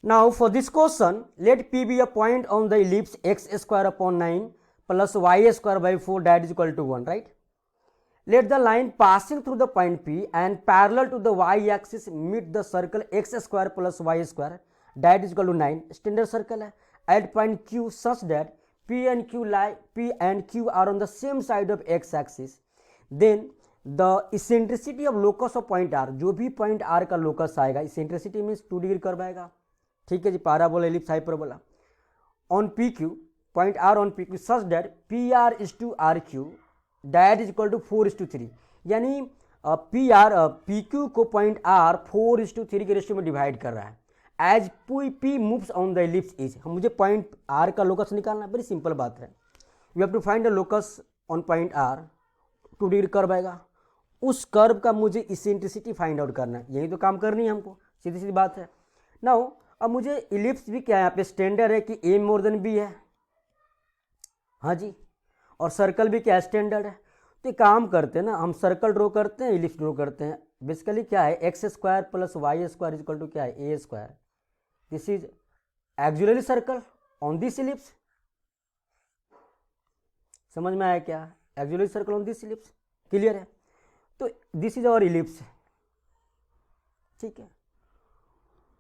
Now for this question, let P be a point on the ellipse x square upon 9 plus y square by 4 that is equal to 1, right? Let the line passing through the point P and parallel to the y-axis meet the circle x square plus y square that is equal to 9. Standard circle है at point Q such that P and Q are on the same side of x-axis. Then the eccentricity of locus of point R, जो भी point R का locus आएगा, eccentricity means 2 degree curve आएगा, ठीक है जी, parabola ellipse hyperbola on P Q point R on P Q such that P R is to R Q that is equal to 4:3, यानी P Q को point R 4:3 के ratio में divide कर रहा है as P moves on the ellipse is. मुझे point R का locus निकालना है, बड़ी सिंपल बात है। You have to find the locus on point R, 2 degree curve आएगा, उस कर्व का मुझे इसेंट्रिसिटी फाइंड आउट करना है, यही तो काम करनी है हमको, सीधी सीधी बात है। नाउ अब मुझे इलिप्स भी क्या है, यहाँ पे स्टैंडर्ड है कि ए मोर देन बी है, हाँ जी, और सर्कल भी क्या है, स्टैंडर्ड है। तो काम करते हैं ना, हम सर्कल ड्रॉ करते हैं, इलिप्स ड्रॉ करते हैं। बेसिकली क्या है, X square plus Y square is equal to क्या है, A square. This is auxiliary circle on this ellipse. समझ में आया क्या, auxiliary circle on this ellipse, clear है। तो दिस इज आवर इलिप्स, ठीक है,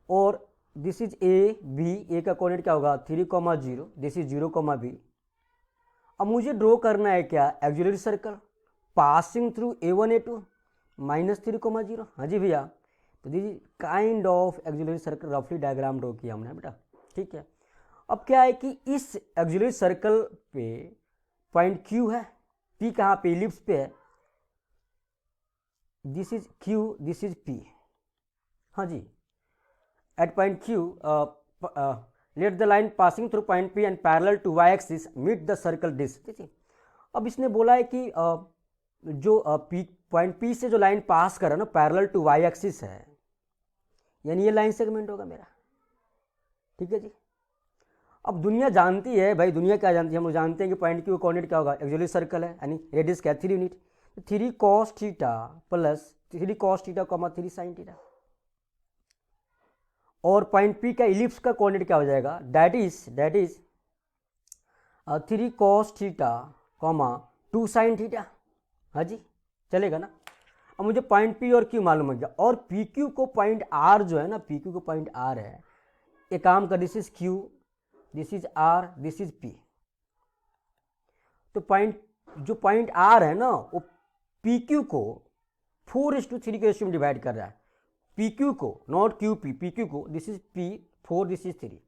और this is A B, A का कोऑर्डिनेट क्या होगा 3,0, दिस इज 0,b। अब मुझे ड्रॉ करना है क्या, auxiliary circle passing through A1 A2 -3,0। हाँ जी भैया, तो this is kind of auxiliary circle, रफली डायग्राम ड्रॉ किया हमने बेटा, ठीक है। अब क्या है कि इस एक्जुलरी सर्कल पे पॉइंट Q है, P कहाँ पे, इलिप्स पे है, this is Q, this is P, हाँ जी। At point Q, let the line passing through point P and parallel to y-axis meet the circle disk, ठीक है। अब इसने बोला है कि जो पॉइंट P से जो लाइन पास कर रहा है ना, पैरेलल टू y-axis है, यानी ये लाइन सेगमेंट होगा मेरा, ठीक है जी। अब दुनिया जानती है भाई, दुनिया क्या जानती है, हम लोग जानते हैं कि पॉइंट Q कोऑर्डिनेट क्या होगा, एक्जुलरी सर्कल है, यानी रेडियस क्या है 3 unit, 3 cos theta plus 3 cos theta, 3 sin theta. और पॉइंट P का इलिप्स का कोऑर्डिनेट क्या हो जाएगा, that is 3 cos theta, 2 sin theta, हाँ जी, चलेगा ना। अब मुझे पॉइंट P और Q मालूम हो गया, और PQ को पॉइंट R जो है ना, PQ को पॉइंट R है, एक काम कर, this is Q, this is R, this is P। तो जो पॉइंट R है ना, वो PQ को 4:3 के रेशियो में डिवाइड कर रहा है, PQ को, नॉट QP, PQ को, this is P 4, this is 3,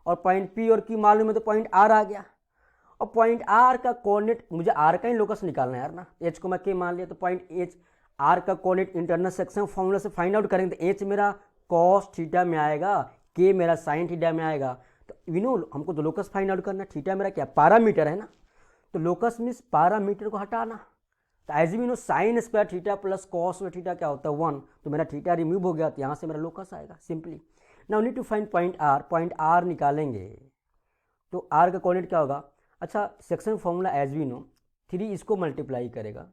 और पॉइंट P और Q मालूम है तो पॉइंट R आ गया। और पॉइंट R का कोऑर्डिनेट, मुझे R का ही लोकस निकालना है यार ना, H को मैं K मान लिया, तो पॉइंट H R का कोऑर्डिनेट इंटरनल सेक्शन फॉर्मूला से फाइंड आउट करेंगे, तो H मेरा cos थीटा में आएगा, K मेरा sin थीटा में आएगा। तो यू नो हमको तो लोकस फाइंड आउट करना, थीटा मेरा क्या पैरामीटर है ना, तो लोकस मीन्स पैरामीटर को हटाना। तो as we know sine square theta plus cos square theta क्या होता है 1, तो मेरा थीटा रिमूव हो गया, तो यहाँ से मेरा लोकस आएगा simply. Now need to find point R निकालेंगे, तो आर का कोऑर्डिनेट क्या होगा, अच्छा section formula as we know, 3 इसको मल्टीप्लाई करेगा,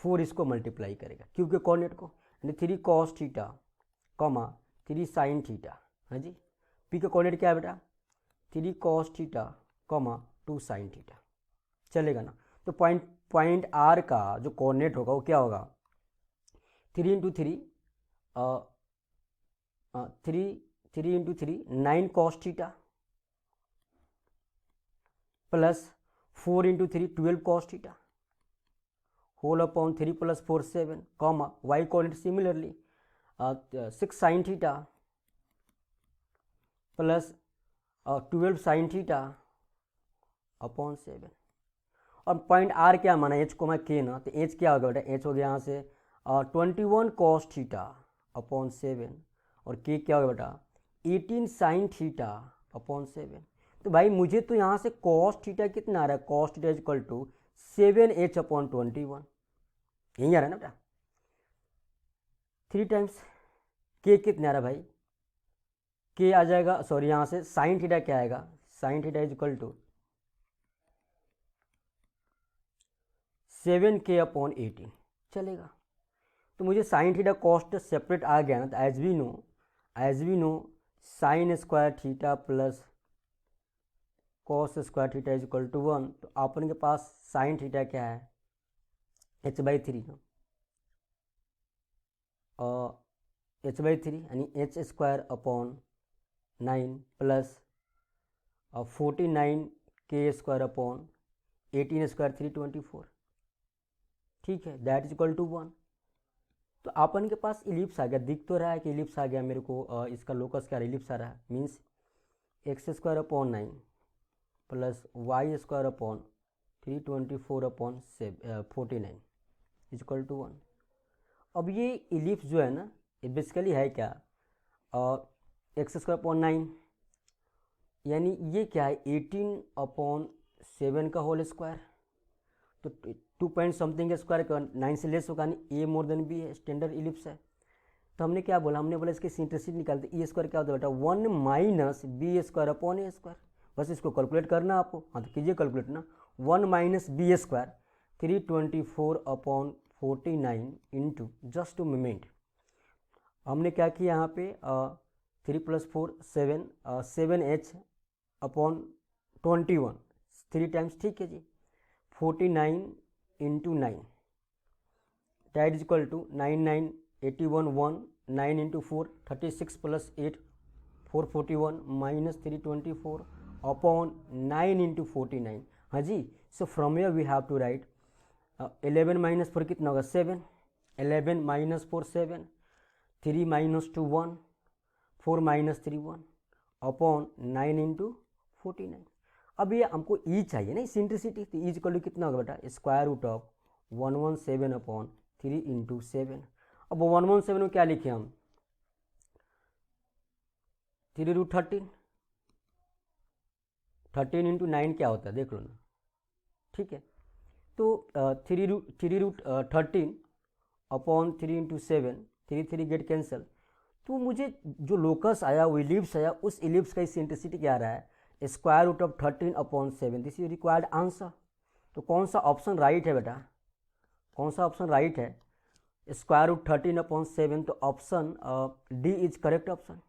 4 इसको मल्टीप्लाई करेगा, क्योंकि कोऑर्डिनेट को, यानी 3 cos थीटा, 3 sin थीटा, हाँ जी। पी का कोऑर्डिनेट क्या है बेटा, 3 cos थीटा, 2 sin थीटा, चलेगा ना। तो पॉइंट आर का जो कोऑर्डिनेट होगा वो क्या होगा, 3 × 3 9 cos theta plus 4 × 3 12 cos theta whole upon 3 + 4 7, Y coordinate similarly 6 sin theta plus 12 sin theta upon 7। और पॉइंट आर क्या माना, एच को मैं के ना, तो एच क्या होगा बेटा, एच हो गया यहाँ से 21 cos थीटा अपॉन 7, और के क्या होगा बेटा 18 sin थीटा अपॉन 7। तो भाई मुझे तो यहाँ से cos थीटा कितना आ रहा है, cos theta is equal to 7h upon 21, यही आ रहा है ना बेटा, 3 टाइम्स के कितना आ रहा है भाई, के आ जाएगा, सॉरी यहाँ से sin थीटा क्या आएगा, sin theta is equal to 7k upon 18, चलेगा। तो मुझे sin थीटा कॉस्ट सेपरेट आ गया ना, तो as we know sine square theta plus cos square theta is equal to 1, तो अपन के पास साइन थीटा क्या है, h/3 ना, h/3 यानी h square upon 9 plus 49 k square upon 18 square 324, ठीक है, दैट इज इक्वल टू 1। तो अपन के पास इलिप्स आ गया, दिख तो रहा है कि इलिप्स आ गया मेरे को, इसका लोकस क्या इलिप्स आ रहा है, means X square upon 9 plus Y square upon 324 upon 49 is equal to 1। अब ये इलिप्स जो है ना, ये बेसिकली है क्या, एक्स स्क्वायर अपॉन 9 यानी ये क्या है 18 अपॉन 7 का होल स्क्वायर, तो 2 पॉइंट समथिंग स्क्वायर का 9 से लेस होगा, नहीं ए मोर देन बी है, स्टैंडर्ड इलिप्स है। तो हमने क्या बोला, हमने बोला इसके सिंट्रिसिटी निकालते, ई स्क्वायर क्या होता है बेटा 1 माइनस बी स्क्वायर अपॉन ए स्क्वायर, बस इसको कैलकुलेट करना आपको, हाँ तो कीजिए कैलकुलेट ना, 1 minus B square 324 upon 49 into just two moment, हमने क्या किया यहाँ पे 3 + 4 7 7h अपॉन 21 3 टाइम्स, ठीक है जी, 49 into 9 that is equal to 9 9 81 1 9 into 4 36 plus 8 441 minus 324 upon 9 into 49, हाँ जी। So from here we have to write 11 minus 4 कितना होगा 7, 11 minus 4 7, 3 minus 2 1, 4 minus 3 1 upon 9 into 49। अब ये हमको ई चाहिए ना सिंट्रिसिटी, तो ई इक्वल टू कितना होगा बेटा square root of 117 upon 3 into 7। अब 117 में क्या लिखे हम 3 रूट 13 इंटू 9 क्या होता है देख लो ना, ठीक है। तो 3 root 13 upon 3 into 7, 3 3 get cancel, तो मुझे जो लोकस आया वो इलिप्स आया, उस इलिप्स का सिंट्रिसिटी क्या आ रहा है square root of 13 upon 7, this is required answer. तो कौन सा ऑप्शन राइट है बेटा, कौन सा ऑप्शन राइट है, स्क्वायर रूट 13 अपॉन 7, तो option D is correct option.